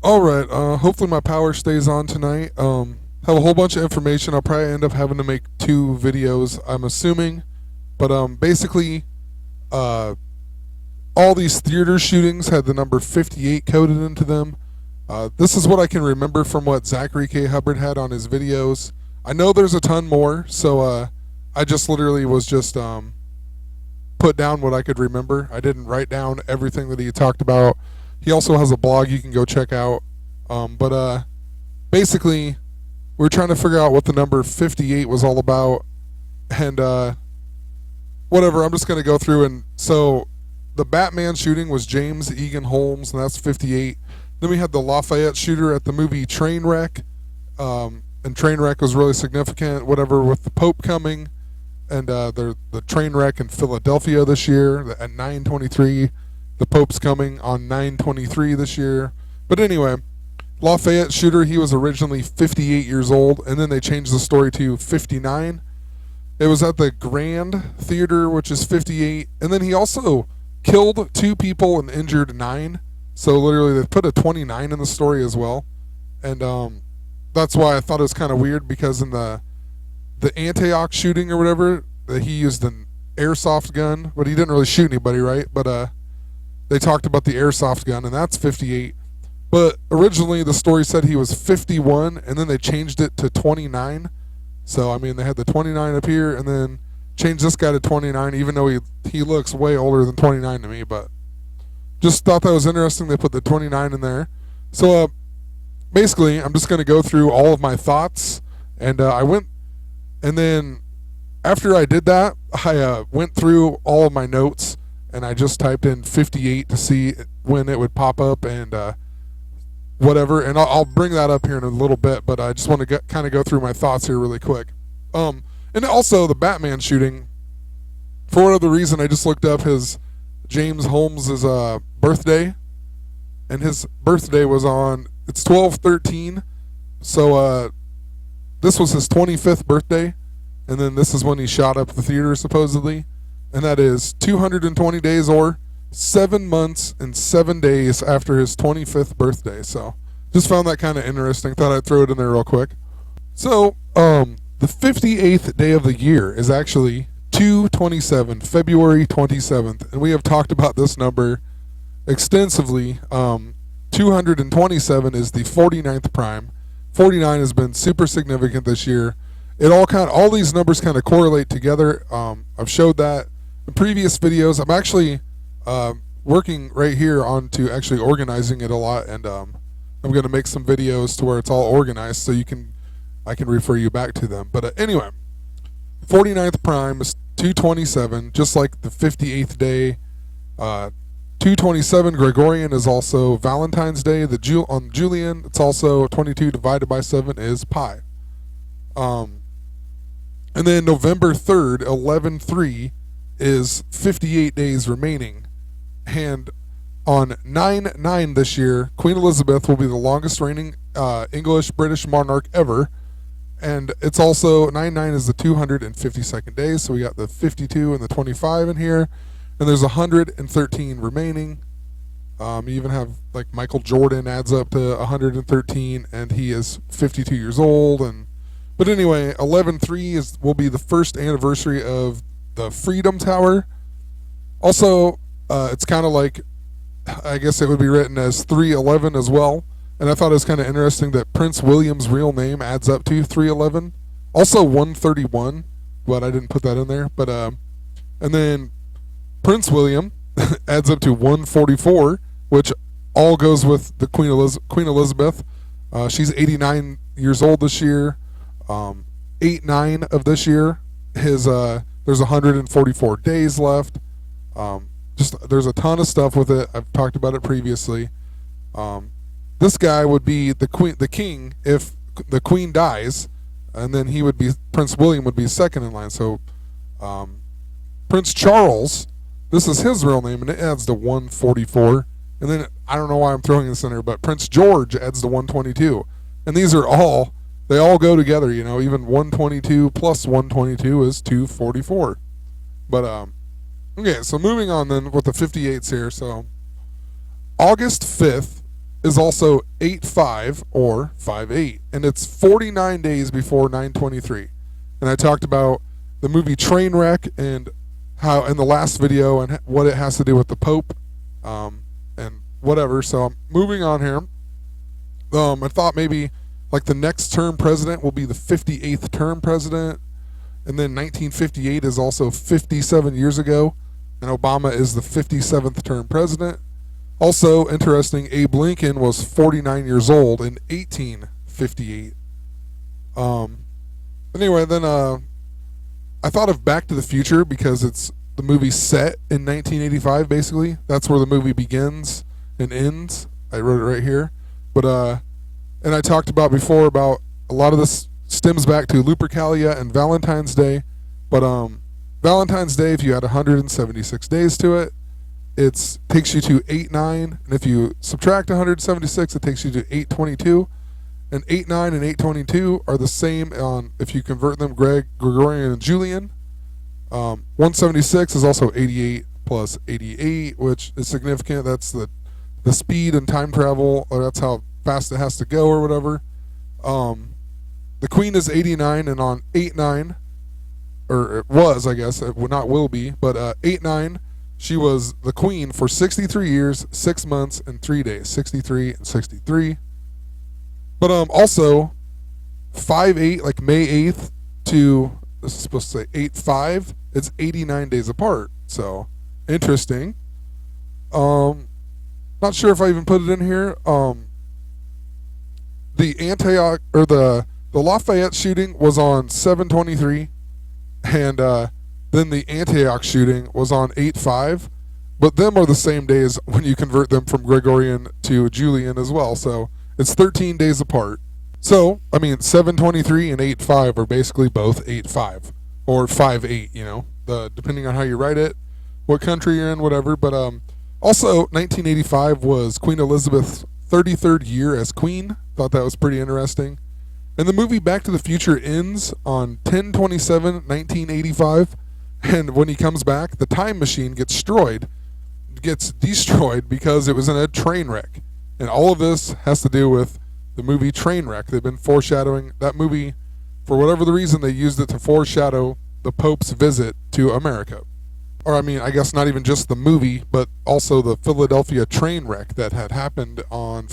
All right. Hopefully my power stays on tonight. Have a whole bunch of information. I'll probably end up having to make two videos. I'm assuming, but basically, uh, all these theater shootings had the number 58 coded into them. This is what I can remember from what Zachary K. Hubbard had on his videos. I know there's a ton more, so I just literally was just put down what I could remember. I didn't write down everything that he talked about. He also has a blog you can go check out. But basically, we were trying to figure out what the number 58 was all about. And whatever, I'm just going to go through. And so the Batman shooting was James Egan Holmes, and that's 58. Then we had the Lafayette shooter at the movie Trainwreck. And Trainwreck was really significant, whatever, with the Pope coming. And the train wreck in Philadelphia this year at 9/23. The Pope's coming on 9/23 this year. But anyway, Lafayette shooter, he was originally 58 years old, and then they changed the story to 59. It was at the Grand Theater, which is 58. And then he also killed 2 people and injured 9. So literally they put a 29 in the story as well. And that's why I thought it was kind of weird, because in the Antioch shooting or whatever, he used an airsoft gun, but he didn't really shoot anybody, right? But they talked about the airsoft gun, and that's 58. But originally the story said he was 51, and then they changed it to 29. So, I mean, they had the 29 up here, and then changed this guy to 29, even though he looks way older than 29 to me. But just thought that was interesting. They put the 29 in there. So, basically, I'm just going to go through all of my thoughts, and I went, and then after I did that, I went through all of my notes, and I just typed in 58 to see when it would pop up, and whatever, and I'll bring that up here in a little bit, but I just want to kind of go through my thoughts here really quick. And also the Batman shooting, for whatever reason, I just looked up his James Holmes' birthday, and his birthday was on, it's 12/13, so this was his 25th birthday, and then this is when he shot up the theater supposedly, and that is 220 days or 7 months and 7 days after his 25th birthday. So just found that kind of interesting. Thought I'd throw it in there real quick. So the 58th day of the year is actually 2/27, February 27th, and we have talked about this number extensively. 227 is the 49th prime. 49 has been super significant this year. It all these numbers kind of correlate together. I've showed that in previous videos. I'm actually working right here on to actually organizing it a lot, and I'm going to make some videos to where it's all organized, so I can refer you back to them. But anyway, 49th prime is 227, just like the 58th day. 227 Gregorian is also Valentine's Day. On Julian, it's also 22 divided by 7 is pi. And then November 3rd, 11/3, is 58 days remaining. And on 9/9 this year, Queen Elizabeth will be the longest reigning English-British monarch ever. And it's also, 9/9 is the 252nd day, so we got the 52 and the 25 in here. And there's 113 remaining. You even have, like, Michael Jordan adds up to 113, and he is 52 years old. But anyway, 11/3 will be the first anniversary of the Freedom Tower. Also, it's kind of like, I guess it would be written as 311 as well. And I thought it was kind of interesting that Prince William's real name adds up to 311. Also 131, but I didn't put that in there. But and then Prince William adds up to 144, which all goes with the Queen Elizabeth. She's 89 years old this year. 8/9 of this year, there's 144 days left. There's a ton of stuff with it. I've talked about it previously. This guy would be the king if the queen dies, and then Prince William would be second in line. So Prince Charles, this is his real name, and it adds to 144. And then I don't know why I'm throwing this in there, but Prince George adds to 122. And these are they all go together, even 122 plus 122 is 244. But, okay, so moving on then with the 58s here. So, August 5th is also 8/5 or 5/8, and it's 49 days before 9/23. And I talked about the movie Trainwreck and how in the last video and what it has to do with the Pope, and whatever. So I'm moving on here. I thought maybe like the next term president will be the 58th term president, and then 1958 is also 57 years ago, and Obama is the 57th term president. Also interesting, Abe Lincoln was 49 years old in 1858. Anyway, then I thought of Back to the Future because it's the movie set in 1985. Basically, that's where the movie begins and ends. I wrote it right here, but and I talked about before about a lot of this stems back to Lupercalia and Valentine's Day, but Valentine's Day, if you add 176 days to it, it takes you to 8/9, and if you subtract 176, it takes you to 8/22. And 8/9 and 8/22 are the same on if you convert them Gregorian and Julian. 176 is also 88 plus 88, which is significant. That's the speed and time travel, or that's how fast it has to go, or whatever. The Queen is 89, and on 8/9, or it was, I guess, it would not will be, but 8/9, she was the Queen for 63 years, 6 months, and 3 days. 63 and 63. But also 5/8, like May 8th to, this is supposed to say 8/5, it's 89 days apart. So interesting. Not sure if I even put it in here. The Antioch or the Lafayette shooting was on 7/23, and then the Antioch shooting was on 8/5. But them are the same days when you convert them from Gregorian to Julian as well. So it's 13 days apart. So, I mean, 7/23 and 8/5 are basically both 8/5 or 5/8, depending on how you write it, what country you're in, whatever. But also, 1985 was Queen Elizabeth's 33rd year as queen. Thought that was pretty interesting. And the movie Back to the Future ends on 10/27/1985, and when he comes back, the time machine gets destroyed because it was in a train wreck. And all of this has to do with the movie Trainwreck. They've been foreshadowing that movie. For whatever the reason, they used it to foreshadow the Pope's visit to America. Or, I mean, I guess not even just the movie, but also the Philadelphia train wreck that had happened on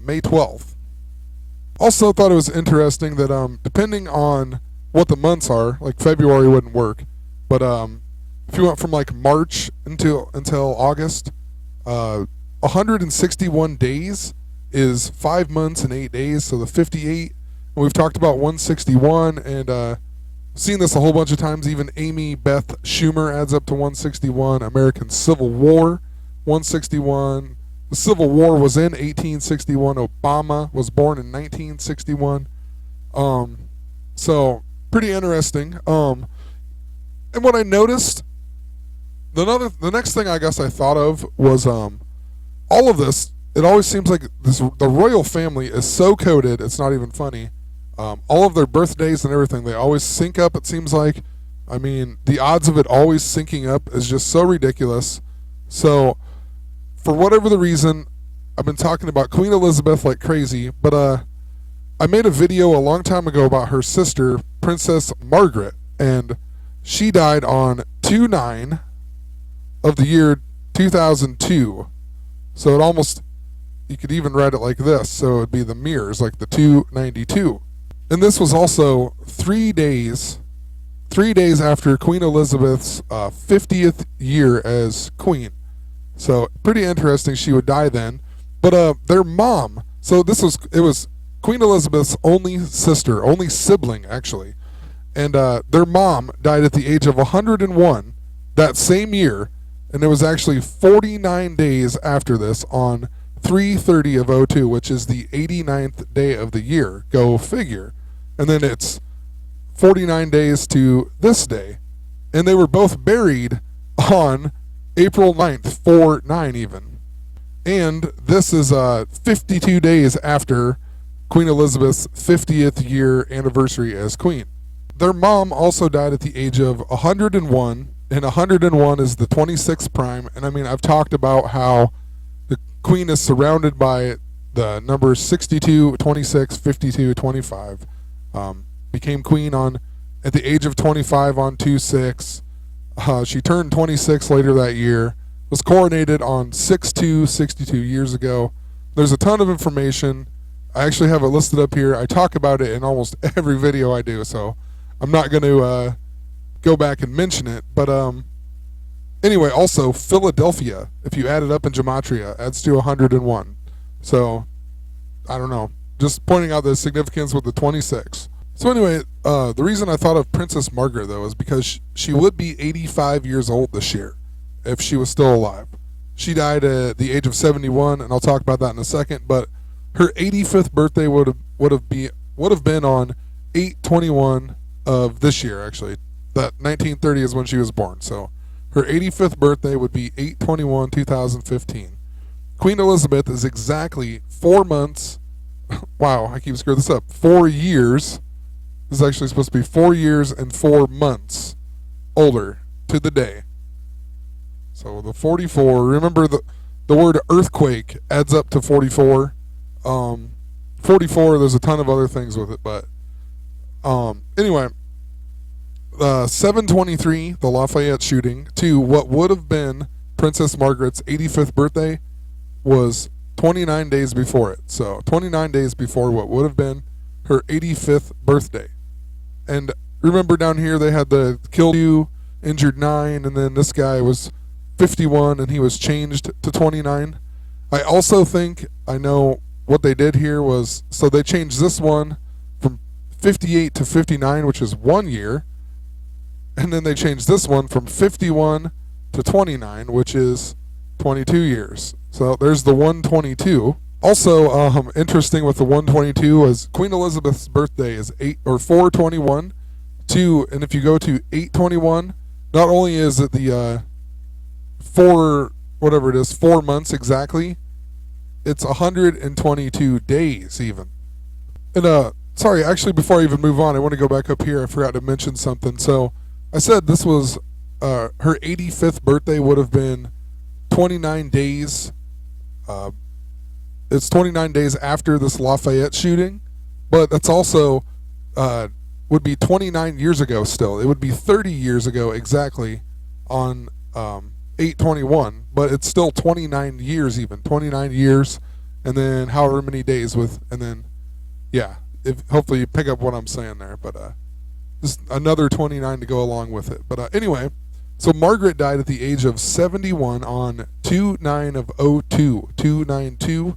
May 12th. Also thought it was interesting that depending on what the months are, like February wouldn't work, but if you went from like March until August, 161 days is 5 months and 8 days, so the 58. And we've talked about 161, and seen this a whole bunch of times. Even Amy Beth Schumer adds up to 161. American Civil War, 161. The Civil War was in 1861. Obama was born in 1961. So pretty interesting. And what I noticed, the next thing I guess I thought of was all of this. It always seems like the royal family is so coded, it's not even funny. All of their birthdays and everything, they always sync up, it seems like. I mean, the odds of it always syncing up is just so ridiculous. So, for whatever the reason, I've been talking about Queen Elizabeth like crazy, but I made a video a long time ago about her sister, Princess Margaret, and she died on 2/9 of the year 2002. So it almost, you could even write it like this, so it would be the mirrors, like the 292. And this was also 3 days after Queen Elizabeth's 50th year as queen. So pretty interesting she would die then. But their mom, so it was Queen Elizabeth's only sibling actually. And their mom died at the age of 101 that same year, and it was actually 49 days after this on 3/30 of 02, which is the 89th day of the year. Go figure. And then it's 49 days to this day. And they were both buried on April 9th, 4/9 even. And this is 52 days after Queen Elizabeth's 50th year anniversary as queen. Their mom also died at the age of 101, and 101 is the 26th prime. And I mean, I've talked about how the Queen is surrounded by the numbers 62, 26, 52, 25. Became queen at the age of 25 on 2/6. She turned 26 later that year. Was coronated on 6/2, 62 years ago. There's a ton of information. I actually have it listed up here. I talk about it in almost every video I do, so I'm not going to go back and mention it. But anyway, also Philadelphia, if you add it up in gematria, adds to 101. So I don't know. Just pointing out the significance with the 26. So anyway, the reason I thought of Princess Margaret, though, is because she would be 85 years old this year if she was still alive. She died at the age of 71, and I'll talk about that in a second. But her 85th birthday would have been on 8/21 of this year. Actually, that 1930 is when she was born. So her 85th birthday would be 8/21/2015. Queen Elizabeth is exactly 4 months. Wow, I keep screwing this up. 4 years. This is actually supposed to be 4 years and 4 months older to the day. So the 44, remember the word earthquake adds up to 44. 44, there's a ton of other things with it, but anyway, 7/23, the Lafayette shooting, to what would have been Princess Margaret's 85th birthday was 29 days before it. So 29 days before what would have been her 85th birthday. And remember down here they had the killed 2, injured 9, and then this guy was 51 and he was changed to 29. I also think I know what they did here was, so they changed this one from 58 to 59, which is 1 year. And then they changed this one from 51 to 29, which is 22 years. So there's the 122. Also, interesting with the 122 is Queen Elizabeth's birthday is 4/21. And if you go to 8/21, not only is it the 4 months exactly, it's 122 days even. And sorry, actually, before I even move on, I want to go back up here. I forgot to mention something. So I said this was her 85th birthday would have been 29 days. It's 29 days after this Lafayette shooting, but that's also would be 29 years ago still. It would be 30 years ago exactly on 8/21, but it's still 29 years even. 29 years, and then however many days with, and then, yeah, hopefully you pick up what I'm saying there, but just another 29 to go along with it. But anyway, so Margaret died at the age of 71 on 2/9/02, 2/9/2,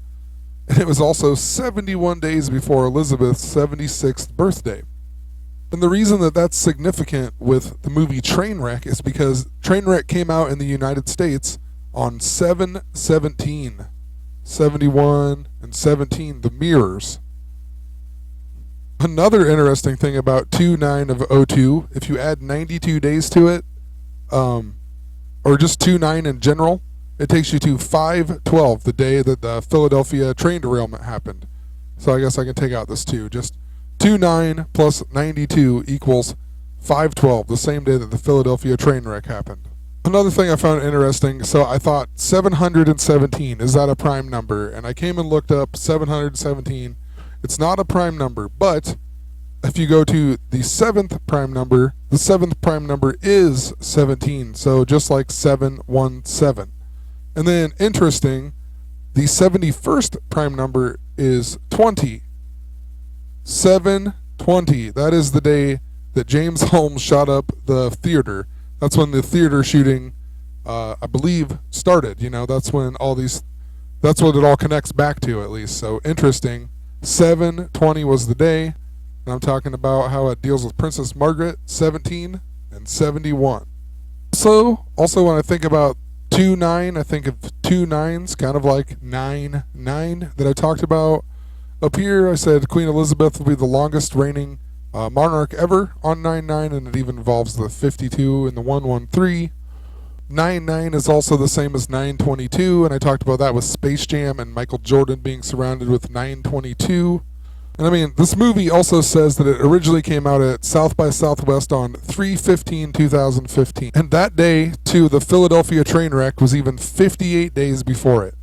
and it was also 71 days before Elizabeth's 76th birthday. And the reason that that's significant with the movie Trainwreck is because Trainwreck came out in the United States on 7/17, 71 and 17, the mirrors. Another interesting thing about 2/9/02, if you add 92 days to it, or just 2/9 in general, it takes you to 5/12, the day that the Philadelphia train derailment happened. So I guess I can take out this 2. Just 2/9 plus 92 equals 5/12, the same day that the Philadelphia train wreck happened. Another thing I found interesting, so I thought 717, is that a prime number? And I came and looked up 717. It's not a prime number, but if you go to the 7th prime number, the 7th prime number is 17, so just like 717. And then, interesting, the 71st prime number is 20. 7/20, that is the day that James Holmes shot up the theater. That's when the theater shooting, I believe, started. You know, that's when that's what it all connects back to, at least. So interesting. 7/20 was the day, and I'm talking about how it deals with Princess Margaret, 17 and 71. So, also when I think about 2/9, I think of 2 9s, kind of like 9/9 that I talked about. Up here, I said Queen Elizabeth will be the longest reigning monarch ever on 9/9, and it even involves the 52 and the 113. 9/9 is also the same as 9/22, and I talked about that with Space Jam and Michael Jordan being surrounded with 9/22. And I mean, this movie also says that it originally came out at South by Southwest on 3/15/2015. And that day, too, the Philadelphia train wreck was even 58 days before it.